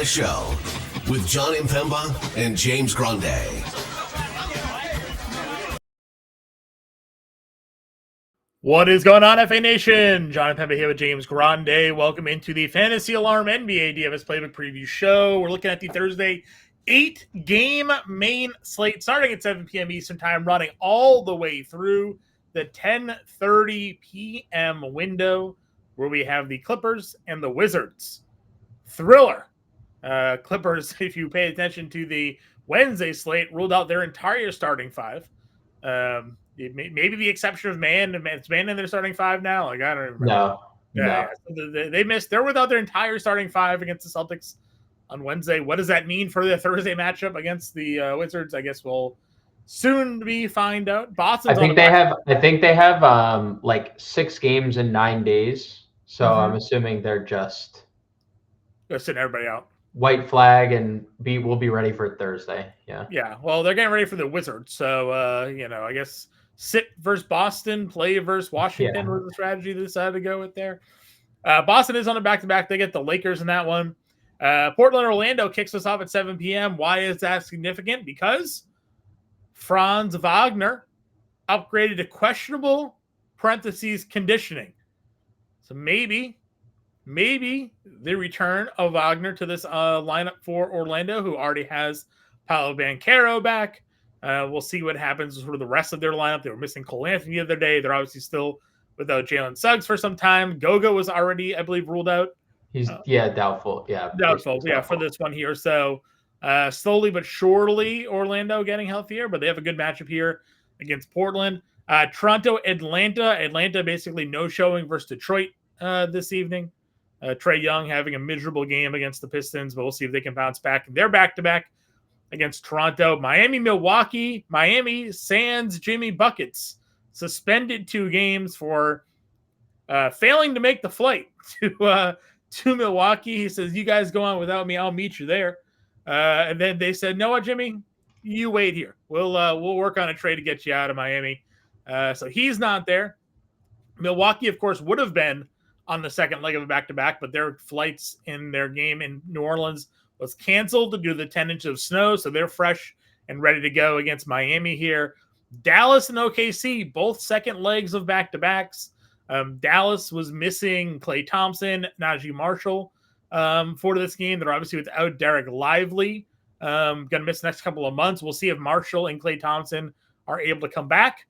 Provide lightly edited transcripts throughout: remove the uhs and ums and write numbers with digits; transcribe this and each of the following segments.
DFS Show with John Impemba and James Grande. What is going on, FA Nation? John Impemba here with James Grande. Welcome into the Fantasy Alarm NBA DFS Playbook Preview Show. We're looking at the Thursday 8-game main slate starting at 7 p.m. Eastern Time, running all the way through the 10:30 p.m. window, where we have the Clippers and the Wizards. Thriller. Clippers, if you pay attention to the Wednesday slate, ruled out their entire starting five. Maybe the exception of Man. It's Man in their starting five now. Like, I don't remember. No. Yeah. So they missed. They're without their entire starting five against the Celtics on Wednesday. What does that mean for the Thursday matchup against the Wizards? I guess we'll soon be find out. Boston's I think they have like 6 games in 9 days. So I'm assuming they're just sitting everybody out. White flag and we'll be ready for Thursday. Yeah. Yeah. Well, they're getting ready for the Wizards. So I guess sit versus Boston, play versus Washington was the strategy they decided to go with there. Boston is on a back-to-back. They get the Lakers in that one. Portland, Orlando kicks us off at 7 p.m. Why is that significant? Because Franz Wagner upgraded to questionable conditioning. So maybe the return of Wagner to this lineup for Orlando, who already has Paolo Banchero back. We'll see what happens with the rest of their lineup. They were missing Cole Anthony the other day. They're obviously still without Jalen Suggs for some time. Goga was already, I believe, ruled out. He's doubtful. Doubtful. For this one here. So slowly but surely, Orlando getting healthier, but they have a good matchup here against Portland. Toronto, Atlanta. Atlanta basically no showing versus Detroit this evening. Trae Young having a miserable game against the Pistons, but we'll see if they can bounce back. They're back-to-back against Toronto. Miami, Milwaukee. Miami sans Jimmy Buckets. Suspended 2 games for failing to make the flight to Milwaukee. He says, you guys go on without me. I'll meet you there. And then they said, no, Jimmy, you wait here. We'll work on a trade to get you out of Miami. So he's not there. Milwaukee, of course, would have been on the second leg of a back-to-back, but their flights in their game in New Orleans was canceled due to the 10 inches of snow, so they're fresh and ready to go against Miami here. Dallas and OKC, both second legs of back-to-backs. Dallas was missing Klay Thompson, Najee Marshall for this game. They're obviously without Derek Lively. Going to miss the next couple of months. We'll see if Marshall and Klay Thompson are able to come back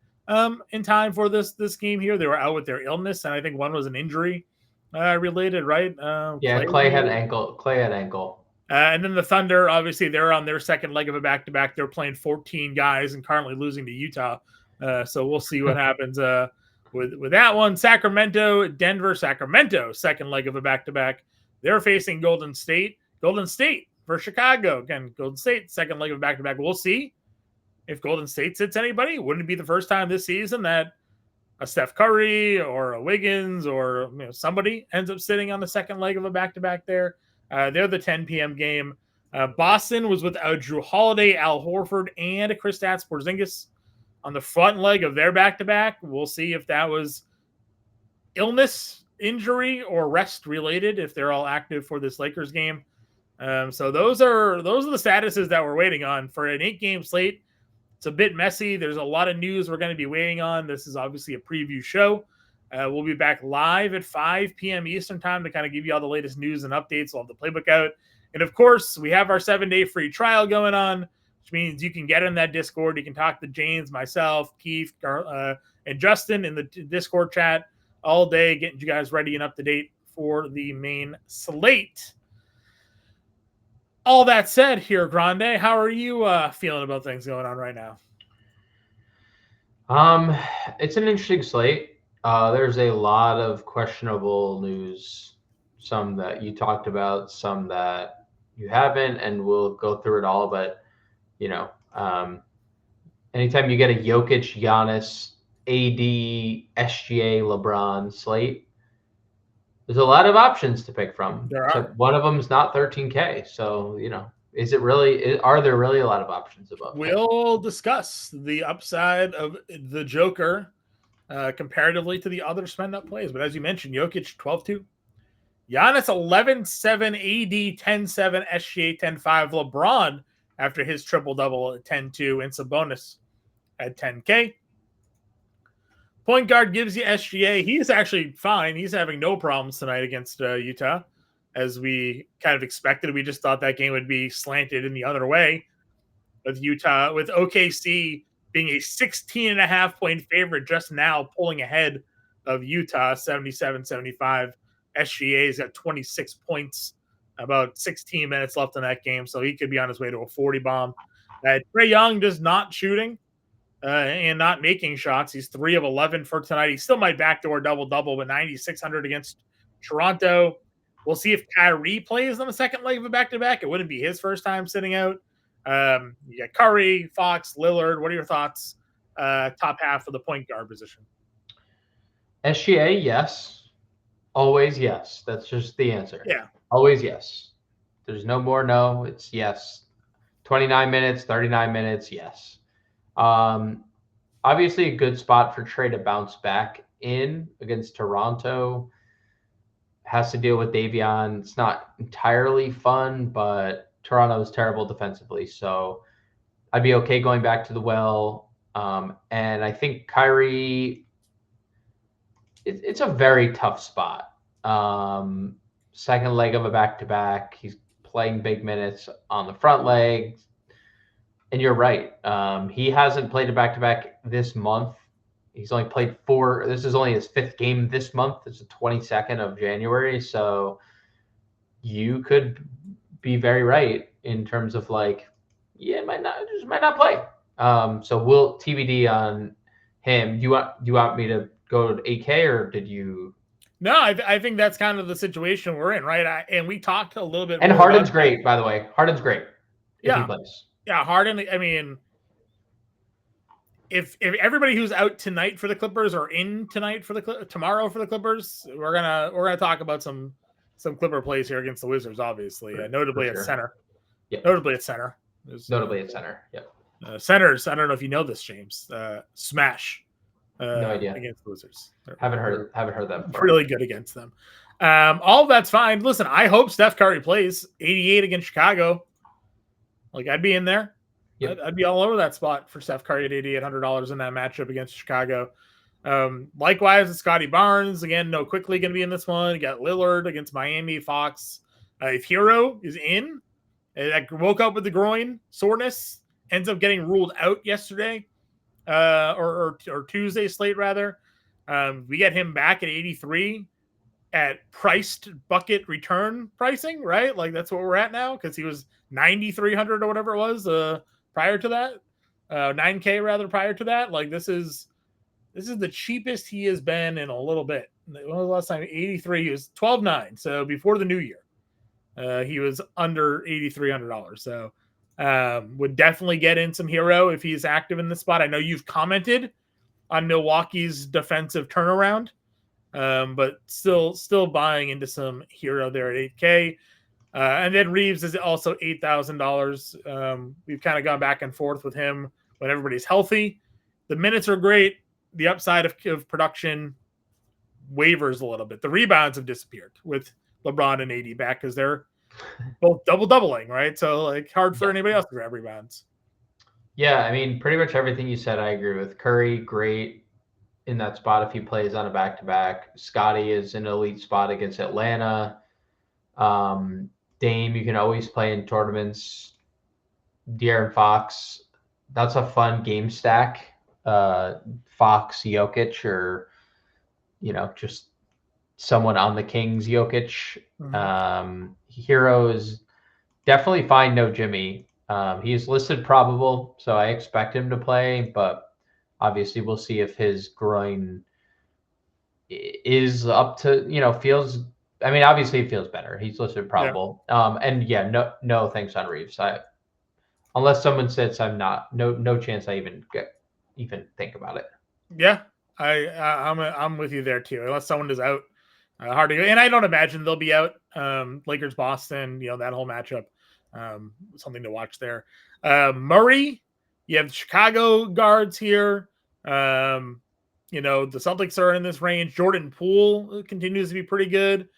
in time for this game here. They were out with their illness, and I think one was an injury related, right? Klay had ankle. And then the Thunder, obviously, they're on their second leg of a back-to-back. They're playing 14 guys and currently losing to Utah. So we'll see what happens with that one. Sacramento, Denver, Sacramento, second leg of a back-to-back. They're facing Golden State. Golden State for Chicago. Again, Golden State, second leg of a back-to-back. We'll see if Golden State sits anybody. Wouldn't it be the first time this season that a Steph Curry or a Wiggins or somebody ends up sitting on the second leg of a back-to-back there? They're the 10 p.m. game. Boston was without Drew Holiday, Al Horford, and Kristaps Porzingis on the front leg of their back-to-back. We'll see if that was illness, injury, or rest related, if they're all active for this Lakers game. So those are the statuses that we're waiting on for an 8-game slate. It's a bit messy. There's a lot of news we're going to be waiting on. This is obviously a preview show. We'll be back live at 5 p.m. Eastern time to kind of give you all the latest news and updates. We'll have the playbook out. And, of course, we have our 7-day free trial going on, which means you can get in that Discord. You can talk to James, myself, Keith, and Justin in the Discord chat all day, getting you guys ready and up to date for the main slate. All that said here, Grande, how are you feeling about things going on right now? It's an interesting slate. There's a lot of questionable news, some that you talked about, some that you haven't, and we'll go through it all. But, anytime you get a Jokic, Giannis, AD, SGA, LeBron slate, there's a lot of options to pick from. There are. So one of them is not 13K. So, are there really a lot of options above? We'll discuss the upside of the Joker comparatively to the other spend-up plays. But as you mentioned, Jokic 12-2. Giannis 11-7, AD 10-7, SGA 10-5, LeBron after his triple-double at 10-2, and Sabonis at 10K. Point guard gives you SGA. He's actually fine. He's having no problems tonight against Utah, as we kind of expected. We just thought that game would be slanted in the other way with Utah, with OKC being a 16.5-point favorite just now, pulling ahead of Utah 77-75. SGA's got 26 points, about 16 minutes left in that game, so he could be on his way to a 40 bomb. Trae Young just not shooting and not making shots. He's 3 of 11 for tonight. He still might backdoor double-double, but 9,600 against Toronto. We'll see if Kyrie plays on the second leg of a back-to-back. It wouldn't be his first time sitting out. You got Curry, Fox, Lillard. What are your thoughts? Top half of the point guard position. SGA, yes. Always yes. That's just the answer. Yeah. Always yes. There's no more no. It's yes. 29 minutes, 39 minutes, yes. Obviously a good spot for Trae to bounce back in against Toronto. Has to deal with Davion. It's not entirely fun, but Toronto is terrible defensively. So I'd be okay going back to the well. And I think Kyrie, it's a very tough spot. Second leg of a back-to-back. He's playing big minutes on the front leg. And you're right. He hasn't played a back-to-back this month. He's only played 4. This is only his 5th game this month. It's the 22nd of January. So you could be very right in terms of like, yeah, might not play. So we'll TBD on him. Do you want me to go to 8K or did you? No, I think that's kind of the situation we're in, right? And we talked a little bit. And Harden's great, by the way. Harden's great. If he plays. Yeah, Harden. I mean, if everybody who's out tonight for the Clippers are in tonight for tomorrow for the Clippers, we're gonna talk about some Clipper plays here against the Wizards, obviously, notably at center. Yep. Notably at center. Notably at center. Yep. Centers. I don't know if you know this, James. Smash. No idea. Against the Wizards. Haven't heard that before. Really good against them. All of that's fine. Listen, I hope Steph Curry plays 88 against Chicago. Like, I'd be in there. Yep. I'd be all over that spot for Steph Curry at $8,800 in that matchup against Chicago. Likewise, it's Scotty Barnes. Again, no quickly going to be in this one. You got Lillard against Miami, Fox. If Hero is in, that woke up with the groin soreness, ends up getting ruled out yesterday, or Tuesday slate rather. We get him back at 83 at priced bucket return pricing, right? Like that's what we're at now because he was 9,300 or whatever it was prior to that, 9K rather prior to that. Like this is the cheapest he has been in a little bit. When was the last time? 83. He was 12.9. So before the new year, he was under $8,300. So would definitely get in some Hero if he's active in the spot. I know you've commented on Milwaukee's defensive turnaround, but still buying into some Hero there at 8K. And then Reeves is also $8,000. We've kind of gone back and forth with him when everybody's healthy. The minutes are great. The upside of production wavers a little bit. The rebounds have disappeared with LeBron and AD back because they're both doubling, right? So like hard for anybody else to grab rebounds. Yeah, I mean, pretty much everything you said, I agree with. Curry, great in that spot if he plays on a back-to-back. Scotty is an elite spot against Atlanta. Dame, you can always play in tournaments. De'Aaron Fox, that's a fun game stack. Fox, Jokic, or just someone on the Kings, Jokic. Mm-hmm. Hero is definitely fine. No Jimmy. He's listed probable, so I expect him to play, but obviously we'll see if his groin is up to feels. I mean, obviously it feels better. He's listed probable. Yeah. No thanks on Reeves. Unless someone sits, I'm not. No chance I even think about it. Yeah, I'm with you there too. Unless someone is out, hard to go. And I don't imagine they'll be out. Lakers, Boston, that whole matchup. Something to watch there. Murray, you have the Chicago guards here. The Celtics are in this range. Jordan Poole continues to be pretty good.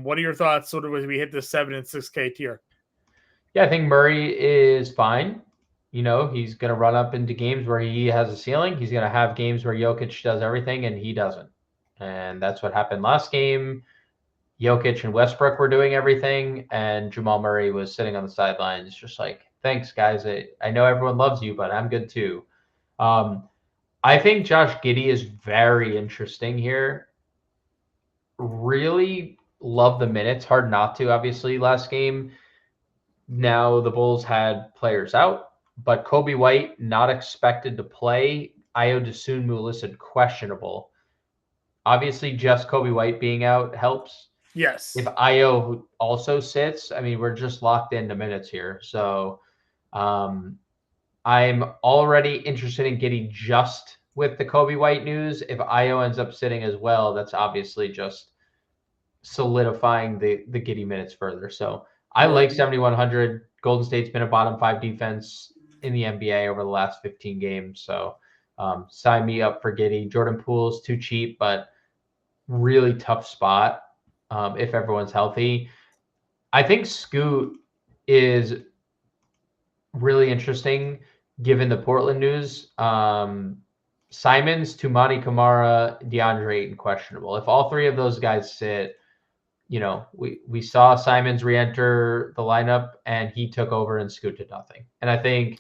What are your thoughts sort of as we hit the 7 and 6K tier? Yeah, I think Murray is fine. He's going to run up into games where he has a ceiling. He's going to have games where Jokic does everything and he doesn't. And that's what happened last game. Jokic and Westbrook were doing everything, and Jamal Murray was sitting on the sidelines just like, thanks, guys. I know everyone loves you, but I'm good too. I think Josh Giddey is very interesting here. Really love the minutes. Hard not to, obviously, last game. Now the Bulls had players out, but Kobe White not expected to play. Ayo Dosunmu listed questionable. Obviously, just Kobe White being out helps. Yes. If Ayo also sits, I mean, we're just locked into minutes here. So I'm already interested in getting just with the Kobe White news. If Ayo ends up sitting as well, that's obviously just solidifying the Giddey minutes further. So I like 7,100. Golden State's been a bottom 5 defense in the NBA over the last 15 games. So sign me up for Giddey. Jordan Poole's too cheap, but really tough spot if everyone's healthy. I think Scoot is really interesting given the Portland news. Simons, Tumani Kamara, DeAndre Ayton questionable. If all 3 of those guys sit, we saw Simons re-enter the lineup and he took over and Scoot did nothing. And I think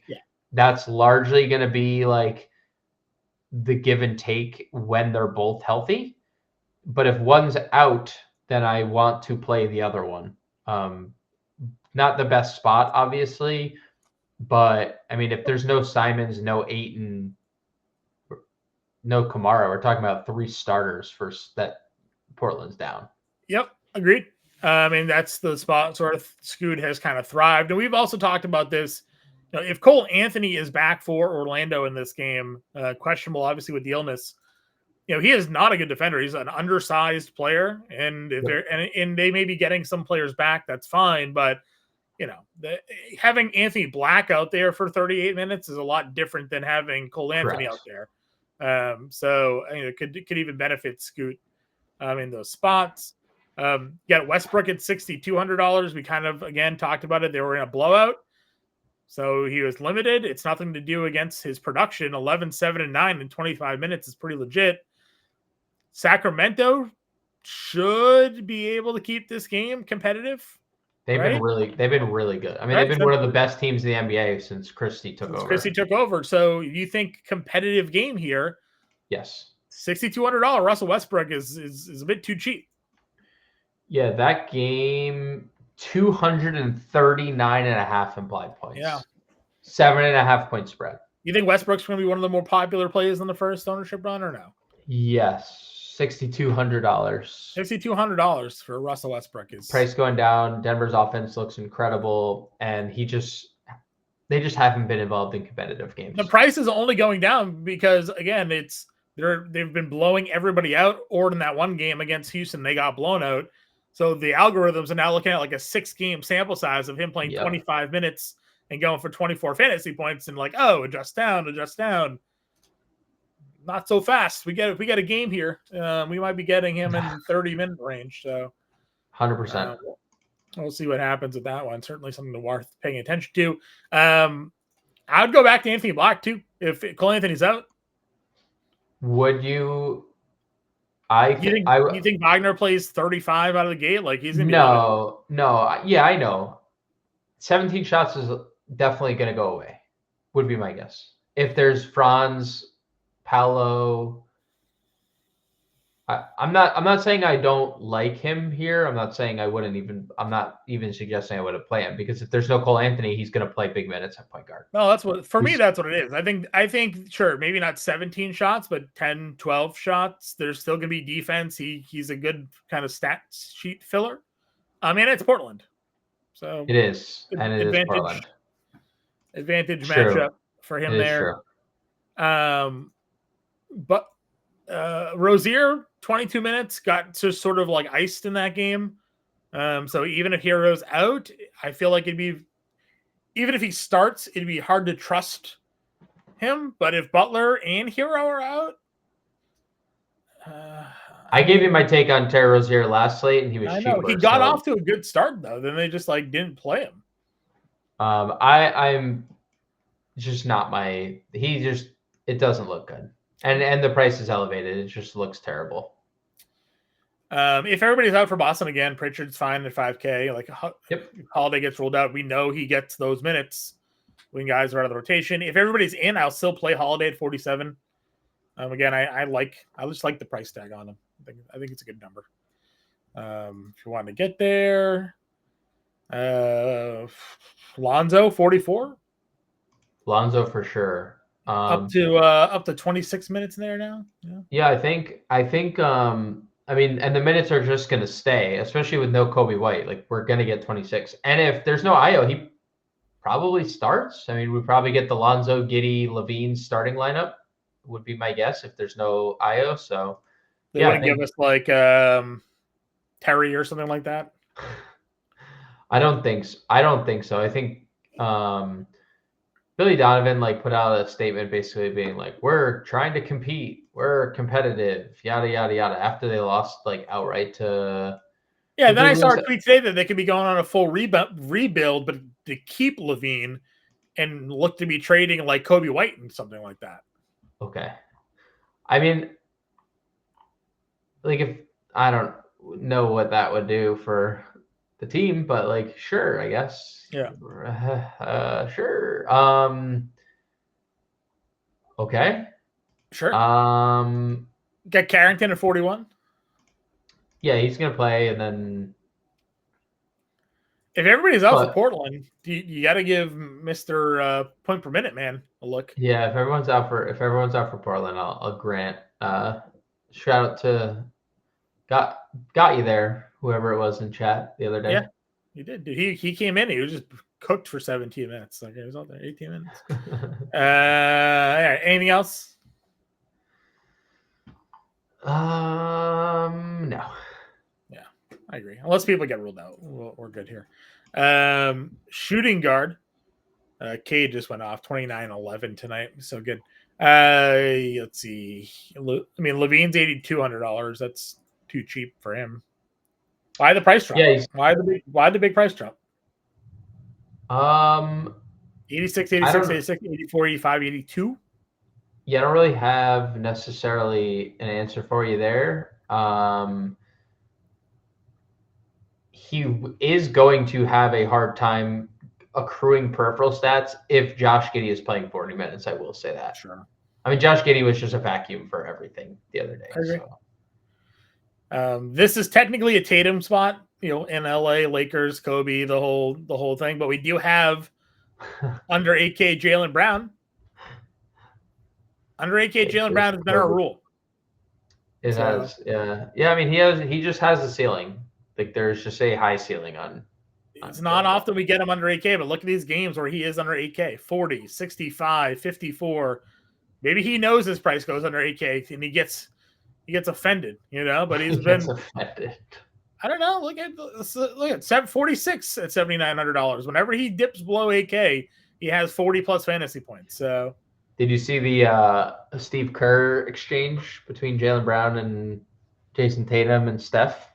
that's largely going to be like the give and take when they're both healthy. But if one's out, then I want to play the other one. Not the best spot, obviously, but I mean, if there's no Simons, no Ayton, no Kamara, we're talking about 3 starters for that Portland's down. Yep, agreed. I mean, that's the spot sort of Scoot has kind of thrived. And we've also talked about this. If Cole Anthony is back for Orlando in this game, questionable, obviously, with the illness, he is not a good defender. He's an undersized player. And if and they may be getting some players back, that's fine. But, having Anthony Black out there for 38 minutes is a lot different than having Cole Anthony out there. So it could even benefit Scoot in those spots. Got Westbrook at $6,200. We kind of, again, talked about it. They were in a blowout. So he was limited. It's nothing to do against his production. 11, 7, and 9 in 25 minutes is pretty legit. Sacramento should be able to keep this game competitive. They've been really good. I mean, they've been one of the best teams in the NBA since Christie took over. So you think competitive game here? Yes. $6,200 Russell Westbrook is a bit too cheap. Yeah, that game, 239.5 implied points. Yeah. 7.5 point spread. You think Westbrook's going to be one of the more popular plays in the first ownership run or no? Yes. $6,200. $6,200 for Russell Westbrook is price going down. Denver's offense looks incredible, and they just haven't been involved in competitive games. The price is only going down because, again, they've been blowing everybody out. Or in that one game against Houston, they got blown out. So the algorithms are now looking at like a 6-game sample size of him playing 25 minutes and going for 24 fantasy points, and like, oh, adjust down. Not so fast. We get a game here. We might be getting him in 30-minute range. So 100%. We'll see what happens with that one. Certainly something worth paying attention to. I would go back to Anthony Black too if Cole Anthony's out. Would you? You think Wagner plays 35 out of the gate? Like he's gonna be no. Yeah, I know. 17 shots is definitely gonna go away. Would be my guess. If there's Franz, Paolo, I'm not saying I don't like him here. I'm not saying I'm not even suggesting I wouldn't play him, because if there's no Cole Anthony, he's going to play big minutes at point guard. No, that's what it is. I think sure, maybe not 17 shots, but 10, 12 shots. There's still going to be defense. He's a good kind of stat sheet filler. I mean, it's Portland. So it is. And it is Portland. Advantage matchup for him there. But Rozier, 22 minutes, got just sort of like iced in that game. So even if Hero's out, I feel like even if he starts, it'd be hard to trust him. But if Butler and Hero are out, I gave you my take on Terry Rozier last slate, and he was I know cheaper. he got off to a good start though. Then they just like didn't play him. I'm just not my. It doesn't look good, and the price is elevated. It just looks terrible. If everybody's out for Boston again, Pritchard's fine at 5K. Like, if Holiday gets ruled out, we know he gets those minutes when guys are out of the rotation. If everybody's in, I'll still play Holiday at 47. Again, I just like the price tag on him. I think it's a good number. If you want to get there, Lonzo 44. Lonzo for sure. Up to 26 minutes in there now. Yeah, I think. I mean, and the minutes are just going to stay, especially with no Kobe White. Like, we're going to get 26. And if there's no Io, he probably starts. I mean, we probably get the Lonzo, Giddey, Levine starting lineup, would be my guess, if there's no Io. So, they wouldn't give us like Terry or something like that. I don't think so. I think Billy Donovan put out a statement basically being like, we're trying to compete, we're competitive, yada yada yada, after they lost outright to then I saw a tweet today that they could be going on a full rebuild, but to keep Levine and look to be trading like Kobe White and something like that. Okay. I mean, if I don't know what that would do for the team, but sure, I guess. Yeah. Sure. Okay. Sure. Get Carrington at 41. Yeah, he's gonna play, and then if everybody's out for Portland, you got to give Mr. Point per minute man a look. Yeah, if everyone's out for Portland, I'll grant. Shout out to got you there, whoever it was in chat the other day. Yeah, he did. Dude, he came in. He was just cooked for 17 minutes. Like, he was out there 18 minutes. Anything else? No. Yeah, I agree. Unless people get ruled out, we're good here. Shooting guard. Cade just went off 29-11 tonight. So good. Let's see. I mean, Levine's $8,200. That's too cheap for him. Why the price drop? Yeah, why the big price drop? 86, 86, 86, 84, 85, 82. Yeah, I don't really have necessarily an answer for you there. He is going to have a hard time accruing peripheral stats if Josh Giddey is playing 40 minutes. I will say that. Sure. I mean, Josh Giddey was just a vacuum for everything the other day. So. This is technically a Tatum spot, in LA, Lakers, Kobe, the whole thing. But we do have under 8K Jaylen Brown. Under 8K Jaylen Brown has been our rule. It has, yeah. Yeah, I mean, he just has a ceiling. There's just a high ceiling on. It's not often we get him under 8K, but look at these games where he is under 8K. 40, 65, 54. Maybe he knows his price goes under 8K and he gets offended, but he's been offended. I don't know. Look at 46 at $7,900. Whenever he dips below 8K, he has 40 plus fantasy points. So, did you see the Steve Kerr exchange between Jaylen Brown and Jason Tatum and Steph?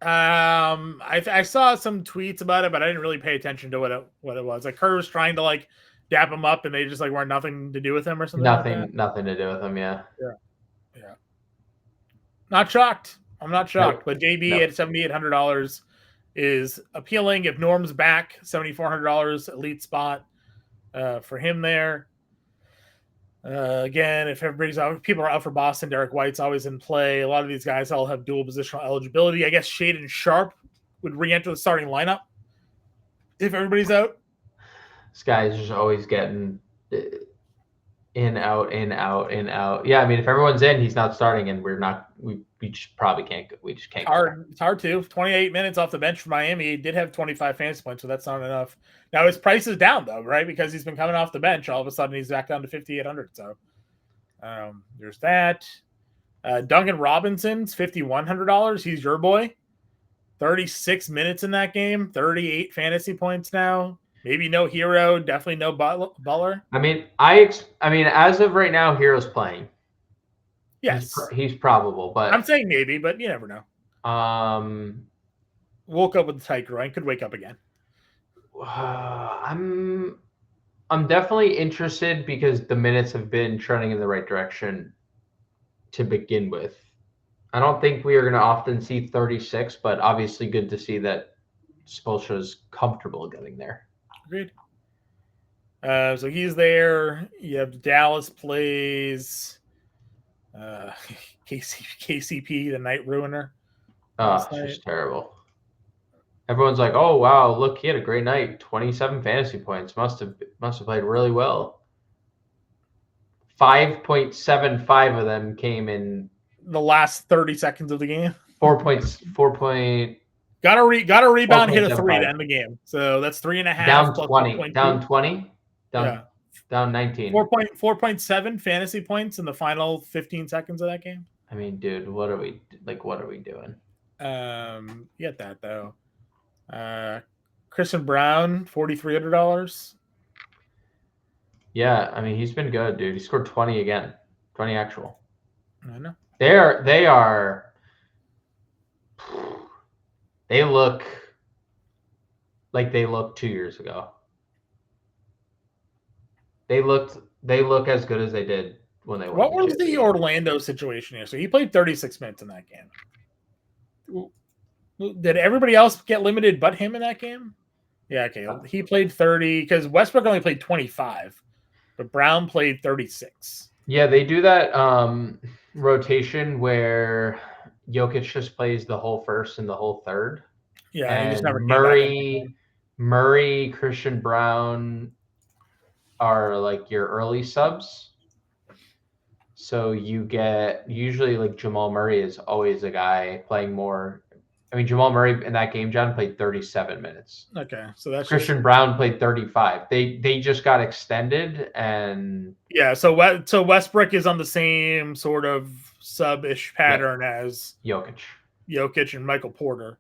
I saw some tweets about it, but I didn't really pay attention to what it was. Like, Kerr was trying to dap him up, and they just weren't nothing to do with him or something. Nothing to do with him. Yeah. Not shocked. I'm not shocked, but JB at $7,800 is appealing. If Norm's back, $7,400 elite spot for him there. Again, if everybody's out, people are out for Boston. Derek White's always in play. A lot of these guys all have dual positional eligibility. I guess Shaedon Sharpe would re-enter the starting lineup if everybody's out. This guy is just always getting in, out, in, out, in, out. Yeah, I mean, if everyone's in, he's not starting, and we just probably can't. We just can't. It's hard to. 28 minutes off the bench for Miami. He did have 25 fantasy points, so that's not enough. Now his price is down though, right? Because he's been coming off the bench. All of a sudden, he's back down to 5,800. So there's that. Duncan Robinson's $5,100. He's your boy. 36 minutes in that game. 38 fantasy points now. Maybe no Hero. Definitely no Butler. I mean, as of right now, Hero's playing. Yes. He's probable, but I'm saying maybe, but you never know. Woke up with a tight groin, could wake up again. I'm definitely interested because the minutes have been trending in the right direction to begin with. I don't think we are going to often see 36, but obviously good to see that Spoelstra's comfortable getting there. Agreed. So he's there. You have Dallas plays KCP, the night ruiner. Oh, it's just terrible. Everyone's like, "Oh wow, look, he had a great night. 27 fantasy points. Must have played really well." 5.75 of them came in the last 30 seconds of the game. 4 points. 4 point. Got a rebound, hit a 3 to end the game. So that's 3.5 down plus 20. Down 20. Down 19. 4.7 fantasy points in the final 15 seconds of that game. I mean, dude, what are we doing? Get that though. Christian Brown, $4,300. Yeah, I mean, he's been good, dude. He scored 20 again. 20 actual. I know. They look like they looked 2 years ago. They look as good as they did when they won. What was the Orlando situation here? So he played 36 minutes in that game. Did everybody else get limited but him in that game? Yeah, okay. He played 30 because Westbrook only played 25, but Brown played 36. Yeah, they do that rotation where Jokic just plays the whole first and the whole third. Yeah, and he just never Murray, Christian Brown are like your early subs. So you get usually like Jamal Murray is always a guy playing more. I mean, Jamal Murray in that game, John, played 37 minutes. Okay, so that's Christian Brown played 35. They just got extended and so Westbrook is on the same sort of sub-ish pattern as Jokic and Michael Porter.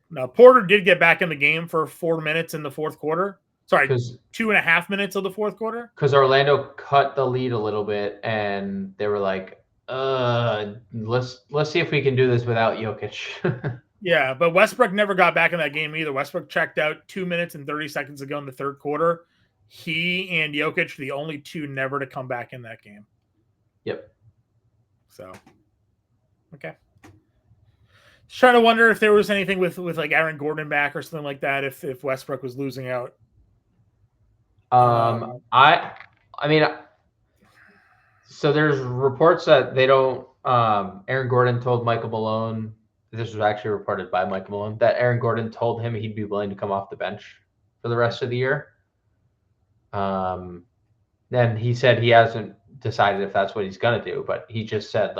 Now Porter did get back in the game for 4 minutes in the fourth quarter. Sorry, 2.5 minutes of the fourth quarter. Because Orlando cut the lead a little bit, and they were like, let's see if we can do this without Jokic." Yeah, but Westbrook never got back in that game either. Westbrook checked out 2 minutes and 30 seconds ago in the third quarter. He and Jokic, the only two never to come back in that game. Yep. So, okay. Just trying to wonder if there was anything with like Aaron Gordon back or something like that. If Westbrook was losing out. I mean, so there's reports that they don't. Aaron Gordon told Michael Malone. This was actually reported by Michael Malone that Aaron Gordon told him he'd be willing to come off the bench for the rest of the year. Then he said he hasn't decided if that's what he's gonna do, but he just said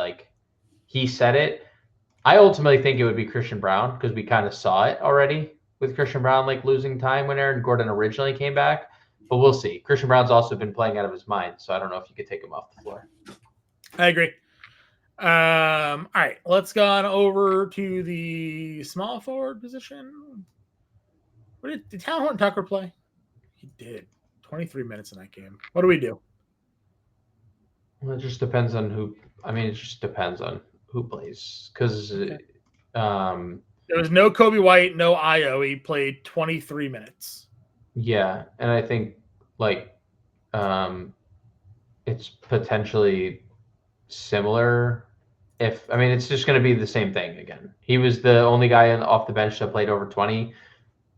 he said it. I ultimately think it would be Christian Brown because we kind of saw it already with Christian Brown losing time when Aaron Gordon originally came back. But we'll see. Christian Brown's also been playing out of his mind, so I don't know if you could take him off the floor. I agree. All right, let's go on over to the small forward position. Did Talon Horton Tucker play? He did. 23 minutes in that game. What do we do? Well, it just depends on who. I mean, it just depends on who plays because there was no Kobe White, no Io. He played 23 minutes. Yeah, and I think it's potentially similar. It's just going to be the same thing again. He was the only guy off the bench that played over 20.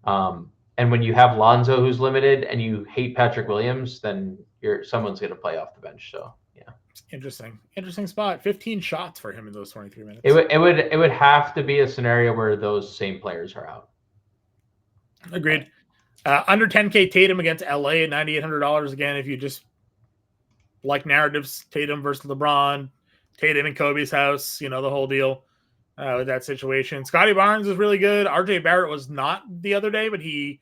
And when you have Lonzo who's limited and you hate Patrick Williams, then someone's going to play off the bench. So yeah, interesting spot. 15 shots for him in those 23 minutes. It would have to be a scenario where those same players are out. Agreed. Under 10K Tatum against LA at $9,800 again. If you just like narratives, Tatum versus LeBron, Tatum in Kobe's house, the whole deal with that situation. Scotty Barnes is really good. RJ Barrett was not the other day, but he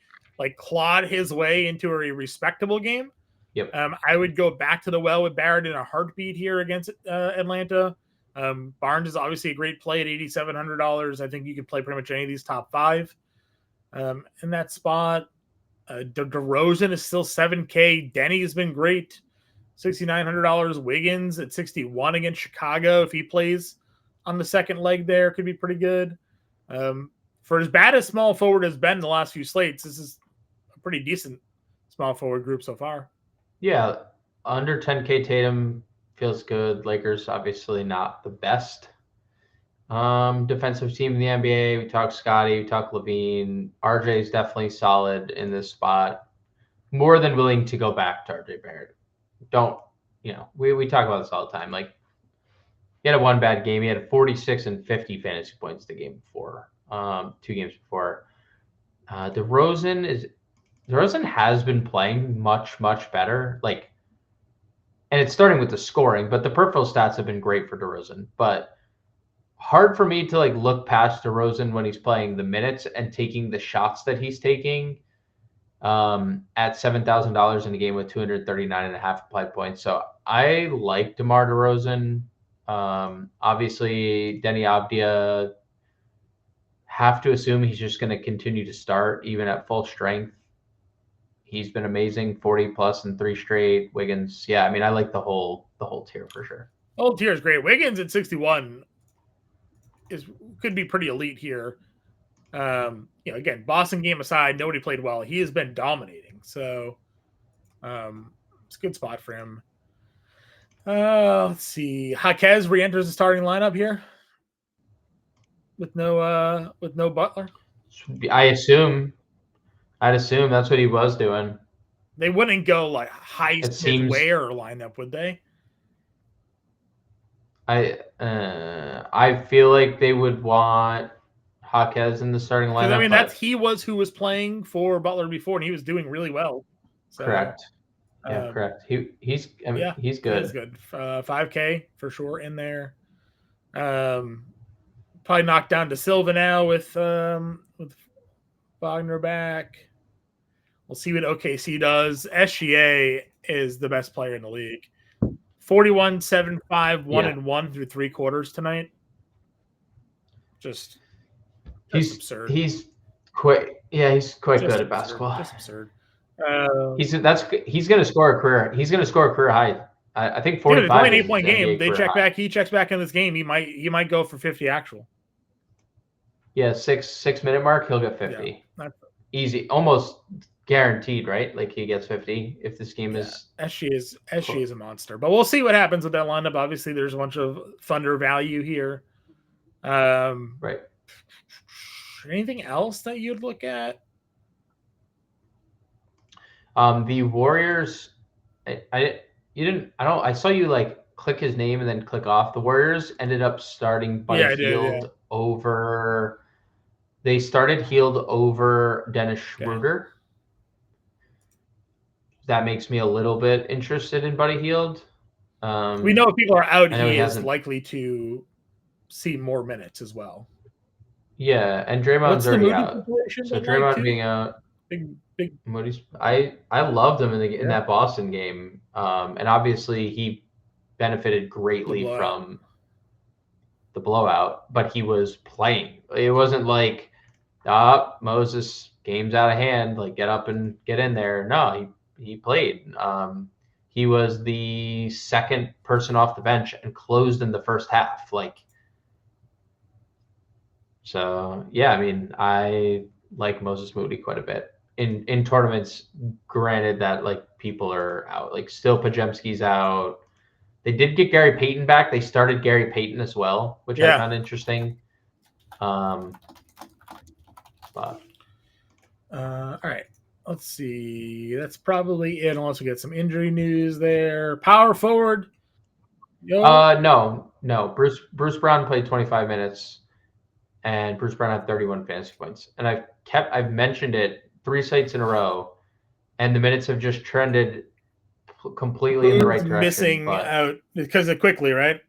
clawed his way into a respectable game. Yep. I would go back to the well with Barrett in a heartbeat here against Atlanta. Barnes is obviously a great play at $8,700. I think you could play pretty much any of these top five in that spot. DeRozan is still $7K. Denny has been great. $6,900. Wiggins at 61 against Chicago. If he plays on the second leg there, could be pretty good. For as bad as small forward has been in the last few slates, this is a pretty decent small forward group so far. Yeah, under 10K Tatum feels good. Lakers obviously not the best defensive team in the NBA. We talked Scotty, we talked Levine. RJ is definitely solid in this spot. More than willing to go back to RJ Barrett. We talk about this all the time. Like, he had one bad game. He had 46 and 50 fantasy points the game before, 2 games before. DeRozan has been playing much, much better. Like, and it's starting with the scoring, but the peripheral stats have been great for DeRozan. But hard for me to look past DeRozan when he's playing the minutes and taking the shots that he's taking at $7,000 in a game with 239.5 applied points. So I like DeMar DeRozan. Obviously, Denny Avdia, have to assume he's just going to continue to start even at full strength. He's been amazing, 40 plus in 3 straight. Wiggins, yeah, I mean, I like the whole tier for sure. The whole tier is great. Wiggins at 61 could be pretty elite here. Again, Boston game aside, nobody played well. He has been dominating, so it's a good spot for him. Let's see. Jaquez re-enters the starting lineup here with no Butler. I'd assume that's what he was doing. They wouldn't go high Smith Ware lineup, would they? I feel like they would want Jaquez in the starting lineup. I mean, he was who was playing for Butler before, and he was doing really well. So, correct. Yeah, correct. He's good. He's good. 5K for sure in there. Probably knocked down to Silva now with Wagner back. We'll see what OKC does. SGA is the best player in the league. 41, 7, 5, 1-1 through 3 quarters tonight. Just absurd. He's quite good at basketball. Just absurd. He's going to score a career. He's going to score a career high. I think 45. It's only an 8-point game. They check back. He checks back in this game. He might go for 50 actual. Yeah, 6 minute mark. He'll get 50. Yeah, easy, almost guaranteed, right? Like, he gets 50 if this game is. SG is a monster, but we'll see what happens with that lineup. Obviously, there's a bunch of Thunder value here. Right. Anything else that you'd look at? The Warriors. I saw you click his name and then click off. The Warriors ended up starting Buddy Hield over. They started Hield over Dennis Schroeder. That makes me a little bit interested in Buddy Hield. We know if people are out, he is likely to see more minutes as well. Yeah, and Draymond's already out. So Draymond being out. Big. Moody's. I loved him in that Boston game, and obviously he benefited greatly from the blowout. But he was playing. It wasn't like, Moses, game's out of hand. Get up and get in there. No, he played. He was the second person off the bench and closed in the first half. So yeah, I mean, I like Moses Moody quite a bit. In tournaments, granted that people are out, still Pajemski's out. They did get Gary Payton back. They started Gary Payton as well, which I found interesting. All right, let's see. That's probably it, unless we get some injury news there. Power forward. No. Bruce Brown played 25 minutes, and Bruce Brown had 31 fantasy points. And I've mentioned it 3 sites in a row, and the minutes have just trended completely in the right direction. Missing out because of quickly, right?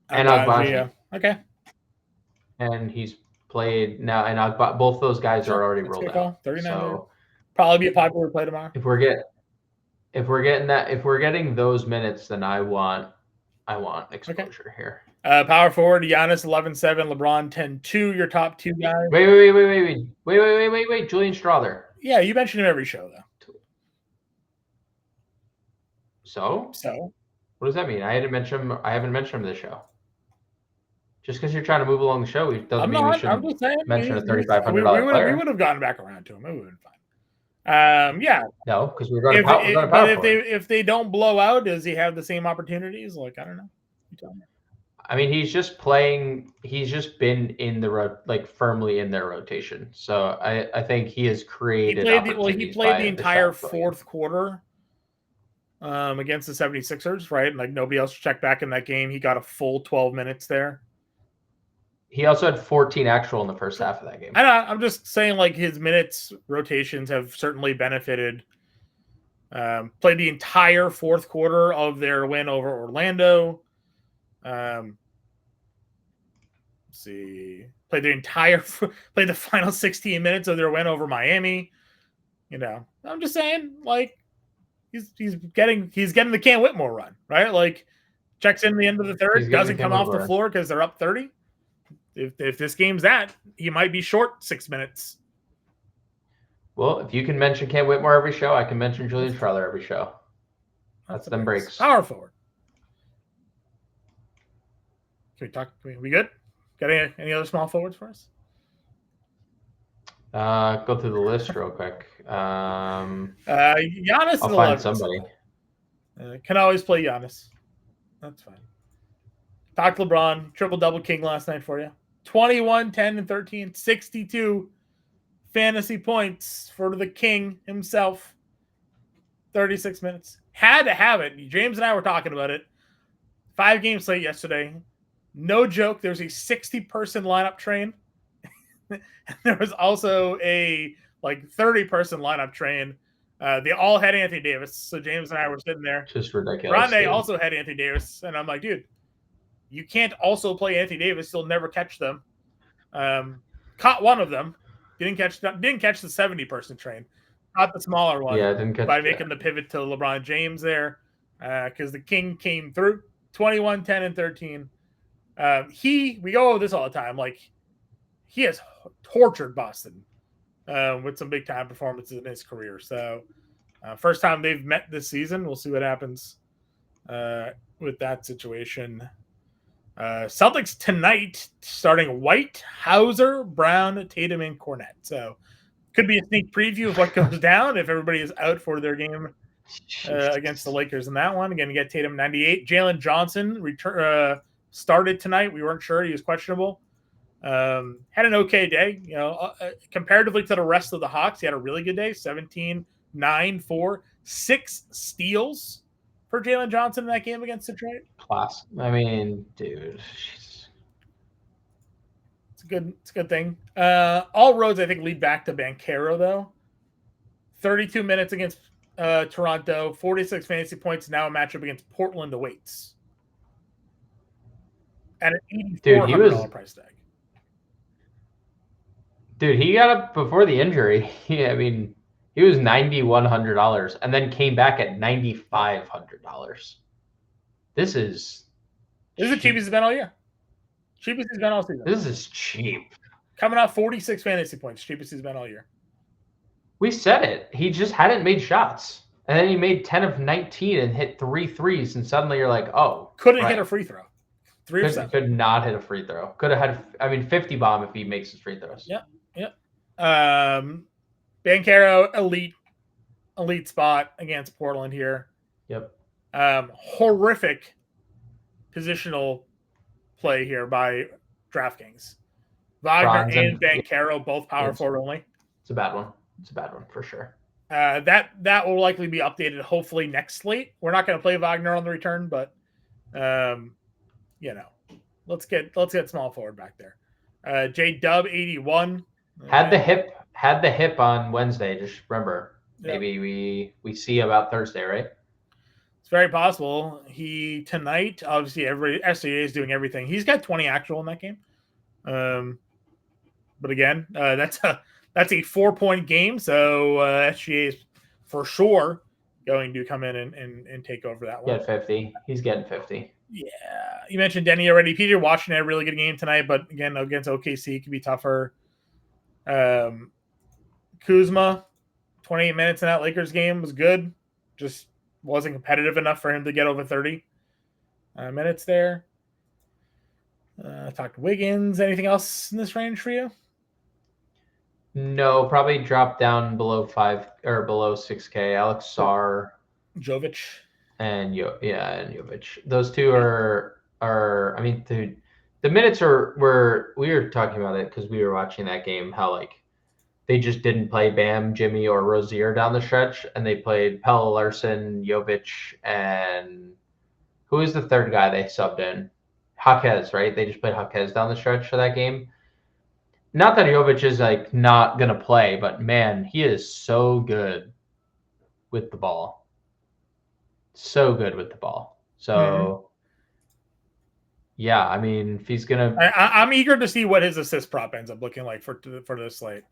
And Agbaji. Okay. And he's played now, and both those guys are already rolled out. 39. So probably be a popular play tomorrow. If we're getting those minutes, then I want exposure here. Power forward, Giannis 11-7, LeBron 10-2. Your top 2 guys. Wait. Julian Strawther. Yeah, you mention him every show though. So So what does that mean? I haven't mentioned him this show. Just because you're trying to move along the show, it doesn't mean we should I'm just saying mention a we $3,500 would player. have gotten back around to him. It would have been fine. Yeah. No, because we're going to power forward. If they don't blow out, does he have the same opportunities? Like, I don't know. You tell me. I mean, he's just playing. He's just been in the firmly in their rotation. So I think he has created. He played the entire fourth quarter against the 76ers, right? And like nobody else checked back in that game. He got a full 12 minutes there. He also had 14 actual in the first half of that game. I'm just saying, like, his minutes rotations have certainly benefited. Played the entire fourth quarter of their win over Orlando. Let's see. Played the final 16 minutes of their win over Miami. You know, I'm just saying, like, he's getting the Cam Whitmore run, right? Like, checks in the end of the third, doesn't come off the floor because they're up 30. If this game's that, he might be short 6 minutes. Well, if you can mention Cam Whitmore every show, I can mention Julian Schuyler every show. That's them breaks. Power forward. Can we talk? We good? Got any other small forwards for us? Go through the list real quick. Giannis. I'll find somebody. Can always play Giannis. That's fine. Talk LeBron. Triple-double king last night for you. 21, 10, and 13. 62 fantasy points for the king himself. 36 minutes. Had to have it. James and I were talking about it. 5-game slate yesterday. No joke. There's a 60-person lineup train. There was also a 30-person lineup train. They all had Anthony Davis. So James and I were sitting there. Just ridiculous. Rondé also had Anthony Davis. And I'm like, dude, you can't also play Anthony Davis. You'll never catch them. Caught one of them. Didn't catch the 70-person train. Caught the smaller one. Yeah, didn't catch by making the pivot to LeBron James there. Because the king came through. 21, 10, and 13. We go over this all the time. Like, he has tortured Boston with some big time performances in his career. So, first time they've met this season. We'll see what happens with that situation. Celtics tonight, starting White, Hauser, Brown, Tatum, and Cornette. So, could be a sneak preview of what goes down if everybody is out for their game against the Lakers in that one. Again, you get Tatum 98. Jalen Johnson started tonight. We weren't sure. He was questionable. Had an okay day. Comparatively to the rest of the Hawks, he had a really good day. 17, 9, 4, 6 steals for Jalen Johnson in that game against Detroit. Class. I mean, dude. It's a good thing. All roads, I think, lead back to Banchero, though. 32 minutes against Toronto, 46 fantasy points, now a matchup against Portland awaits. At an $8,400 price tag. Dude, he got up before the injury. I mean, he was $9,100 and then came back at $9,500. This is the cheapest he's been all year. Cheapest he's been all season. This is cheap. Coming off 46 fantasy points, cheapest he's been all year. We said it. He just hadn't made shots. And then he made 10 of 19 and hit 3 threes. And suddenly you're like, oh. Couldn't hit a free throw. 3 of 7. Could not hit a free throw. Could have had, 50 bomb if he makes his free throws. Yep. Banchero, elite spot against Portland here. Yep. Horrific positional play here by DraftKings. Wagner and Banchero, both power forward only. It's a bad one. It's a bad one for sure. That will likely be updated hopefully next slate. We're not going to play Wagner on the return, but let's get small forward back there. J-Dub 81. Had the hip on Wednesday. Just remember, maybe we see about Thursday, right? It's very possible. He tonight, obviously, SCA is doing everything. He's got 20 actual in that game. But again, that's a 4-point game, so SGA is for sure going to come in and take over that one. Get 50. He's getting 50. Yeah. You mentioned Denny already. Peter Washington had a really good game tonight, but again, against OKC, it could be tougher. Kuzma, 28 minutes in that Lakers game was good. Just wasn't competitive enough for him to get over 30 minutes there. Talked Wiggins. Anything else in this range for you? No, probably drop down below 5 or below 6K. Alex Sarr, Jovic, and Jovic. Those two are. I mean, the minutes were. We were talking about it because we were watching that game. How like they just didn't play Bam, Jimmy, or Rozier down the stretch, and they played Pelle Larsson, Jovic, and who is the third guy they subbed in? Jaquez, right? They just played Jaquez down the stretch for that game. Not that Jovic is like not gonna play, but man, he is so good with the ball. So good with the ball. So yeah, I mean, if he's gonna, I'm eager to see what his assist prop ends up looking like for this slate.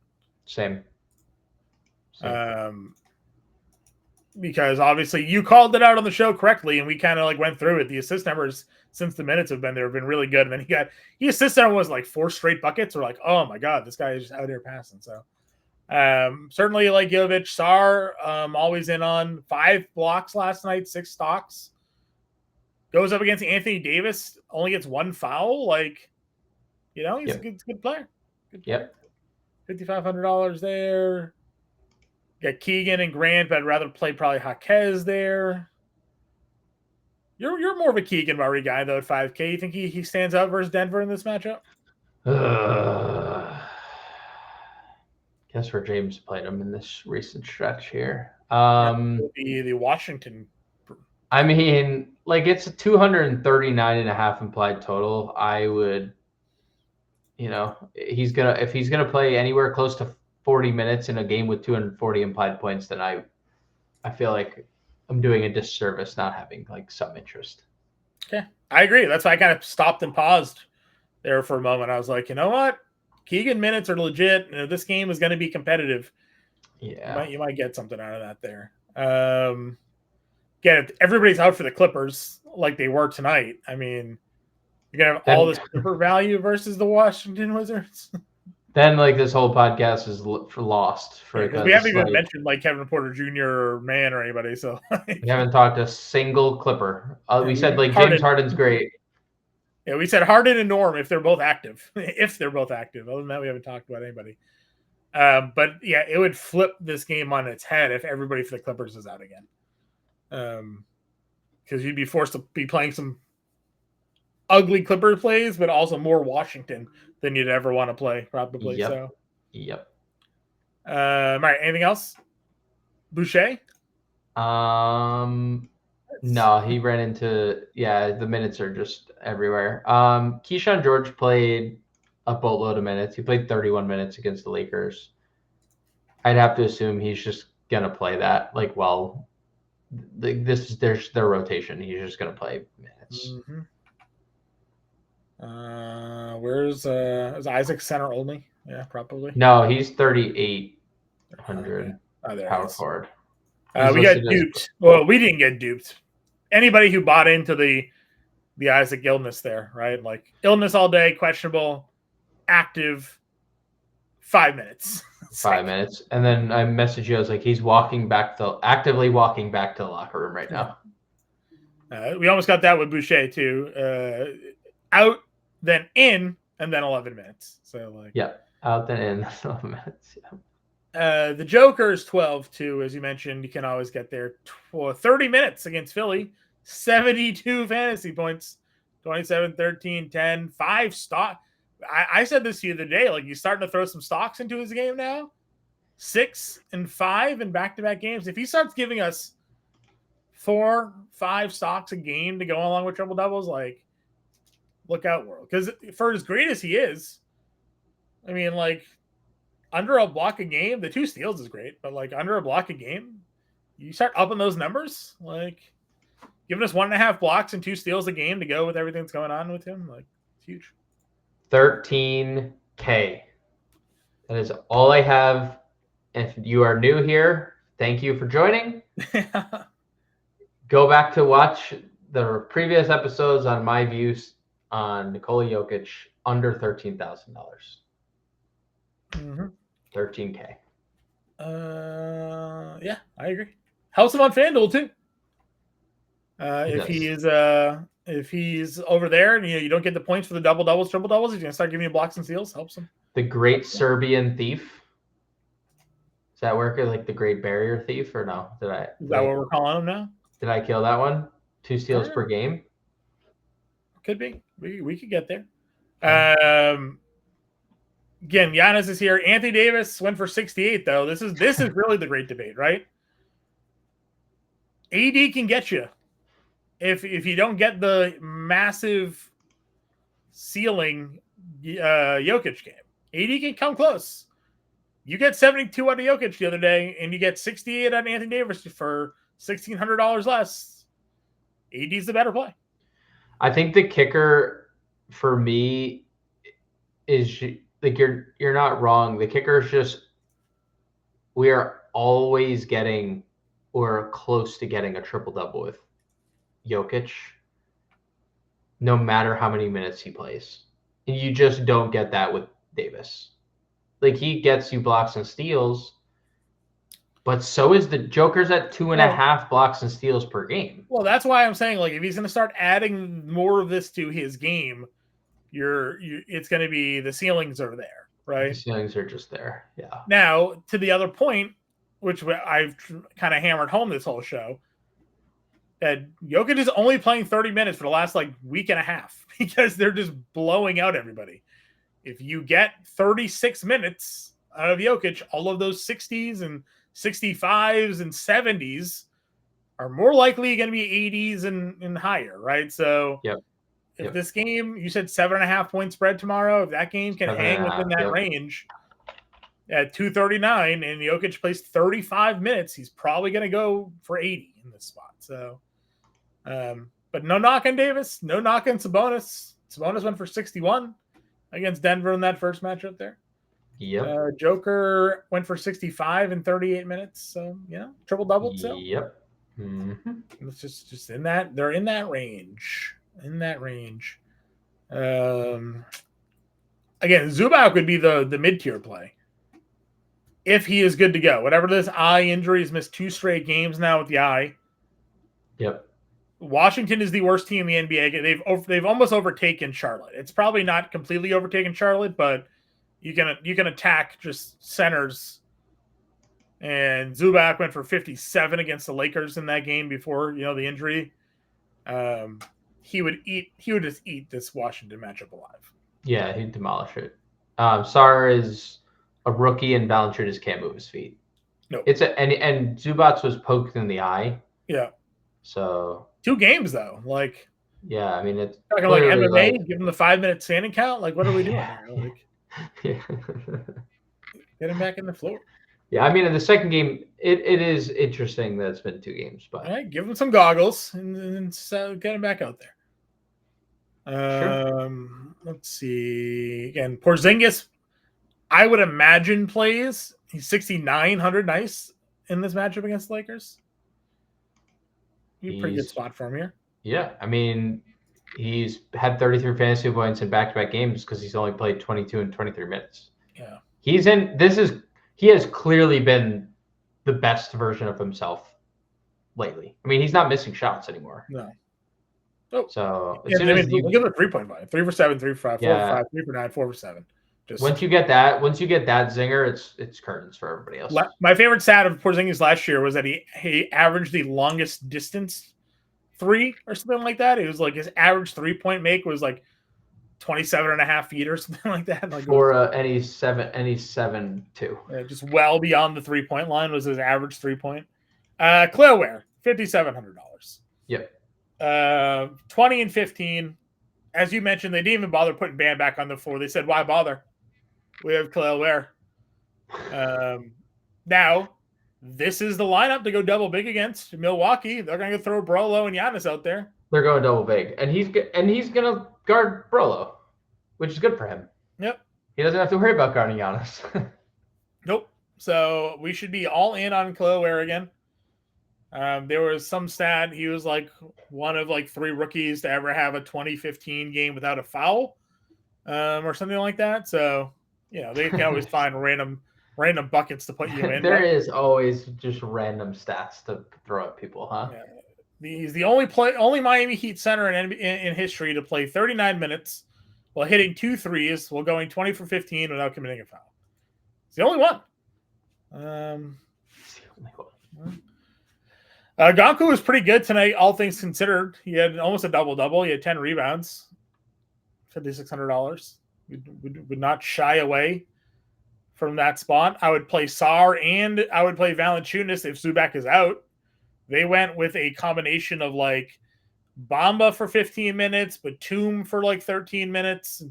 Same. Because obviously you called it out on the show correctly, and we kind of like went through it. The assist numbers since the minutes have been there have been really good, and then he assisted on was like 4 straight buckets. We're like, oh my god, this guy is just out here passing. So certainly like Jovic, Sarr, always in on 5 blocks last night, 6 stocks. Goes up against Anthony Davis, only gets 1 foul. Like, he's a good player. Good player. Yep. $5,500 there. Got Keegan and Grant, but I'd rather play probably Jaquez there. You're more of a Keegan Murray guy though at 5K. You think he stands out versus Denver in this matchup? Guess where James played him in this recent stretch here. The Washington. I mean, like it's a 239.5 implied total. I would, if he's gonna play anywhere close to 40 minutes in a game with 240 implied points, then I feel like I'm doing a disservice not having like some interest. Okay, I agree. That's why I kind of stopped and paused there for a moment. I was like, you know what? Keegan minutes are legit. This game is going to be competitive. Yeah, you might get something out of that there. Again, if everybody's out for the Clippers like they were tonight, I mean, you're going to have all this Clipper value versus the Washington Wizards. Then like this whole podcast is lost because we haven't even mentioned like Kevin Porter Jr. or Mann or anybody. So we haven't talked a single Clipper. We said like James Harden's great. Yeah, we said Harden and Norm if they're both active. If they're both active. Other than that, we haven't talked about anybody. But yeah, it would flip this game on its head if everybody for the Clippers is out again. Because you'd be forced to be playing some ugly Clipper plays, but also more Washington than you'd ever want to play, probably. Yep. So. Yep. All right. Anything else? Boucher? No, he ran into the minutes are just everywhere. Keyshawn George played a boatload of minutes. He played 31 minutes against the Lakers. I'd have to assume he's just gonna play that this is their rotation. He's just gonna play minutes. Mm-hmm. Where's is Isaac center only? Yeah, probably. No, he's 3,800 power forward. We got duped. Well, we didn't get duped. Anybody who bought into the Isaac illness there, right? Like illness all day, questionable, active, 5 minutes. 5 minutes. And then I messaged you, I was like, he's actively walking back to the locker room right now. We almost got that with Boucher too. Out, then in, and then 11 minutes. So like out then in 11 minutes. The Joker is 12 too, as you mentioned. You can always get there. 30 minutes against Philly, 72 fantasy points, 27, 13, 10, 5 stock. I said this the other day, like he's starting to throw some stocks into his game now. 6 and 5 in back-to-back games. If he starts giving us 4, 5 stocks a game to go along with triple doubles, like look out, world. Because for as great as he is, I mean, like under a block a game, the 2 steals is great, but like under a block a game, you start upping those numbers, like giving us 1.5 blocks and 2 steals a game to go with everything that's going on with him, like it's huge. 13K. That is all I have. If you are new here, thank you for joining. Go back to watch the previous episodes on my views on Nikola Jokic under $13,000. 13K. Yeah, I agree. Helps him on FanDuel too. If he's over there and you don't get the points for the double doubles, triple doubles, he's gonna start giving you blocks and steals. Helps him. The Great Serbian Thief. Does that work like the Great Barrier Thief or no? Is that what we're calling him now? Did I kill that one? 2 steals per game. Could be. We could get there. Again, Giannis is here. Anthony Davis went for 68 though. This is really the great debate, right? AD can get you if you don't get the massive ceiling Jokic game. AD can come close. You get 72 out of Jokic the other day, and you get 68 on Anthony Davis for $1,600 less. AD's the better play. I think the kicker for me is like you're not wrong. The kicker is just we are always getting or close to getting a triple double with Jokic, no matter how many minutes he plays. And you just don't get that with Davis. Like he gets you blocks and steals, but so is the Joker's at 2.5 blocks and steals per game. Well, that's why I'm saying like if he's going to start adding more of this to his game, it's going to be the ceilings are there, right? The ceilings are just there. Yeah. Now to the other point, which I've kind of hammered home this whole show, that Jokic is only playing 30 minutes for the last like week and a half because they're just blowing out everybody. If you get 36 minutes out of Jokic, all of those 60s and 65s and 70s are more likely going to be 80s and higher, right? So if this game, you said 7.5 point spread tomorrow, if that game can hang within that range at 239 and Jokic plays 35 minutes, he's probably going to go for 80 in this spot. So, but no knock on Davis, no knock on Sabonis. Sabonis went for 61 against Denver in that first matchup there. Yep. Joker went for 65 in 38 minutes. So, triple double. So. Yep. Mm-hmm. It's just in that. They're in that range. Again, Zubac would be the mid-tier play if he is good to go. Whatever this eye injury, he's missed 2 straight games now with the eye. Yep. Washington is the worst team in the NBA. They've almost overtaken Charlotte. It's probably not completely overtaken Charlotte, but you can attack just centers. And Zubac went for 57 against the Lakers in that game before the injury. He would just eat this Washington matchup alive. Yeah, he'd demolish it. Sarr is a rookie, and Valanciunas can't move his feet. No, and Zubac was poked in the eye. Yeah. So 2 games though, like. Yeah, I mean it's talking like MMA. Give him the 5-minute standing count. Like, what are we doing here? Like, get him back in the floor. Yeah, I mean in the second game, it is interesting that it's been 2 games, but all right, give him some goggles and get him back out there. Sure. Let's see. Again, Porzingis, I would imagine plays. He's 6,900 nice in this matchup against the Lakers. Pretty good spot for him here. Yeah, I mean, he's had 33 fantasy points in back-to-back games because he's only played 22 and 23 minutes. Yeah, he has clearly been the best version of himself lately. I mean, he's not missing shots anymore. No. Oh, so look at the 3-point line: 3 for 7, 3 for 5, 4 for 5, 3 for 9, 4 for 7. Once you get that zinger, it's curtains for everybody else. My favorite stat of Porzingis last year was that he averaged the longest distance 3 or something like that. It was like his average 3-point make was like 27.5 feet or something like that. Like and he's 7'2". Yeah, just well beyond the 3-point line was his average 3-point. Claire Ware, $5,700. Yep. 20 and 15. As you mentioned, they didn't even bother putting Bam back on the floor. They said, why bother? We have Khalil Ware. Now, this is the lineup to go double big against Milwaukee. They're going to throw Brolo and Giannis out there. They're going double big, and he's going to guard Brolo, which is good for him. Yep. He doesn't have to worry about guarding Giannis. Nope. So we should be all in on Khalil Ware again. There was some stat. He was like one of like 3 rookies to ever have a 2015 game without a foul, or something like that. So, they can always find random buckets to put you in. There is always just random stats to throw at people, huh? Yeah. He's the only Miami Heat center in history to play 39 minutes while hitting 2 threes while going 20 for 15 without committing a foul. It's the only one. Gonku was pretty good tonight, all things considered. He had almost a double-double. He had 10 rebounds, $5,600. Would not shy away from that spot. I would play Sar and I would play Valanciunas if Zubac is out. They went with a combination of like Bamba for 15 minutes, Batum for like 13 minutes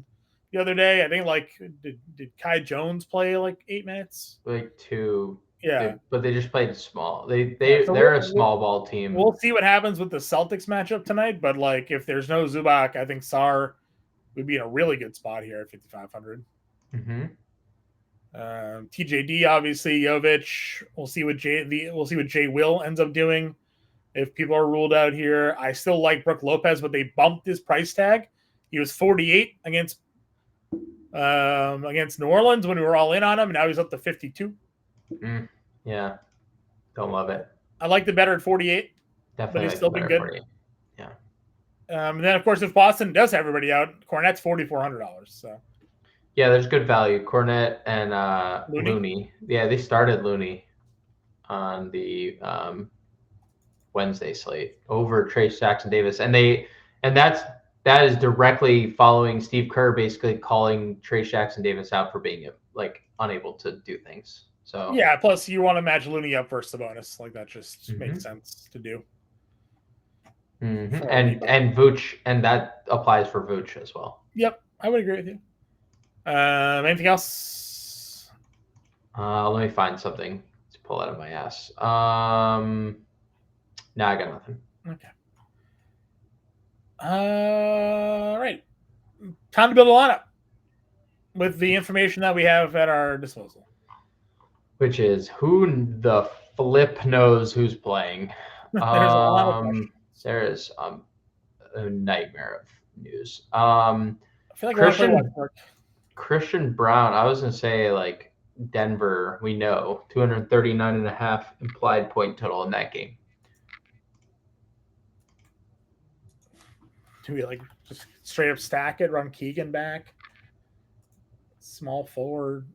the other day. I think like did Kai Jones play like 8 minutes? Like 2. Yeah. But they just played small. They're a small ball team. We'll see what happens with the Celtics matchup tonight, but like if there's no Zubac, I think Sar would be in a really good spot here at 5,500. Mm-hmm. TJD, obviously, Jovic. We'll see what Jay Will ends up doing if people are ruled out here. I still like Brook Lopez, but they bumped his price tag. He was 48 against New Orleans when we were all in on him, and now he's up to 52. Yeah, don't love it. I liked it better at 48. Definitely, but he's still been good. 48. Yeah. And then, of course, if Boston does have everybody out, Cornette's $4,400. So. Yeah, there's good value. Cornet and Looney. Yeah, they started Looney on the Wednesday slate over Trace Jackson Davis, and that is directly following Steve Kerr basically calling Trace Jackson Davis out for being like unable to do things. So yeah, plus you want to match Looney up versus the bonus, like that just makes sense to do. Mm-hmm. And Vooch, and that applies for Vooch as well. Yep, I would agree with you. Anything else? Let me find something to pull out of my ass. No, I got nothing. Okay. All right. Time to build a lineup with the information that we have at our disposal. Which is who the flip knows who's playing. There's a lot of questions. There is a nightmare of news. I feel like Christian Brown, I was going to say like Denver, we know 239.5 implied point total in that game. Do we like just straight up stack it, run Keegan back? Small forward.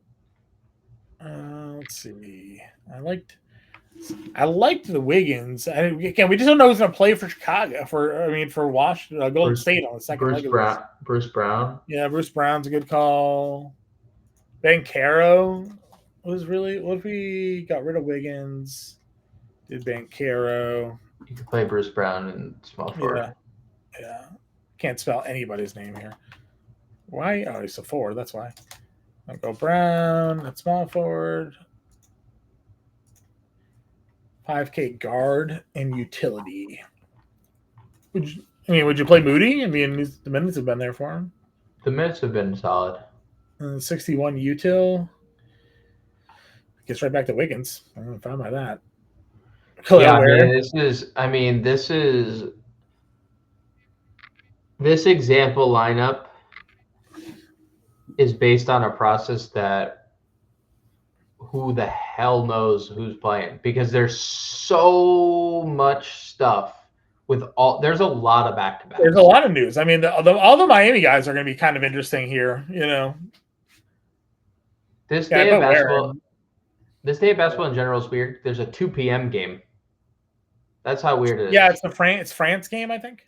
Let's see. I liked the Wiggins. Again, we just don't know who's going to play for Chicago. For Washington, Golden State on the second leg. Bruce Brown. Yeah, Bruce Brown's a good call. Banchero was really. What if we got rid of Wiggins? Did Banchero? You can play Bruce Brown in small forward. Yeah. Can't spell anybody's name here. Why? Oh, he's a forward. That's why. I'll go Brown at small forward. 5K guard and utility. Would you play Moody? I mean, the minutes have been there for him. The minutes have been solid. 61 util. Gets right back to Wiggins. I'm fine by that. Yeah, this example lineup is based on a process that who the hell knows who's playing, because there's so much stuff there's a lot of back-to-backs. There's a lot of news. I mean, all the Miami guys are going to be kind of interesting here, This day of basketball in general is weird. There's a 2 p.m. game. That's how weird it is. Yeah, it's France game, I think.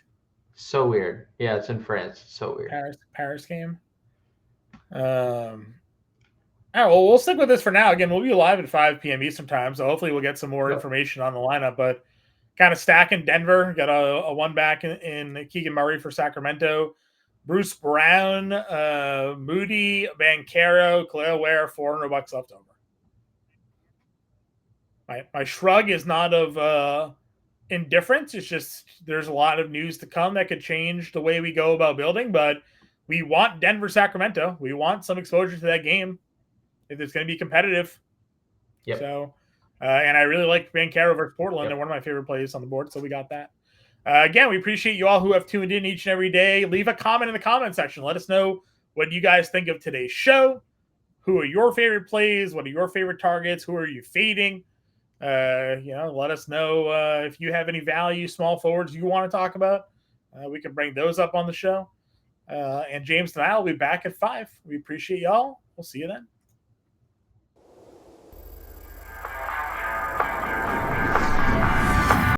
So weird. Yeah, it's in France. So weird. Paris game. All right, well, we'll stick with this for now. Again, we'll be live at 5 p.m. Eastern time, so hopefully we'll get some more information on the lineup. But kind of stacking Denver. Got a one back in Keegan Murray for Sacramento. Bruce Brown, Moody, Banchero, Khalil Ware, $400 left over. My shrug is not of indifference. It's just there's a lot of news to come that could change the way we go about building, but we want Denver, Sacramento. We want some exposure to that game if it's going to be competitive. Yep. So, and I really like Banchero versus Portland. They're one of my favorite plays on the board, so we got that. Again, we appreciate you all who have tuned in each and every day. Leave a comment in the comment section. Let us know what you guys think of today's show. Who are your favorite plays? What are your favorite targets? Who are you fading? Let us know if you have any value small forwards you want to talk about. We can bring those up on the show. And James and I will be back at 5. We appreciate y'all. We'll see you then.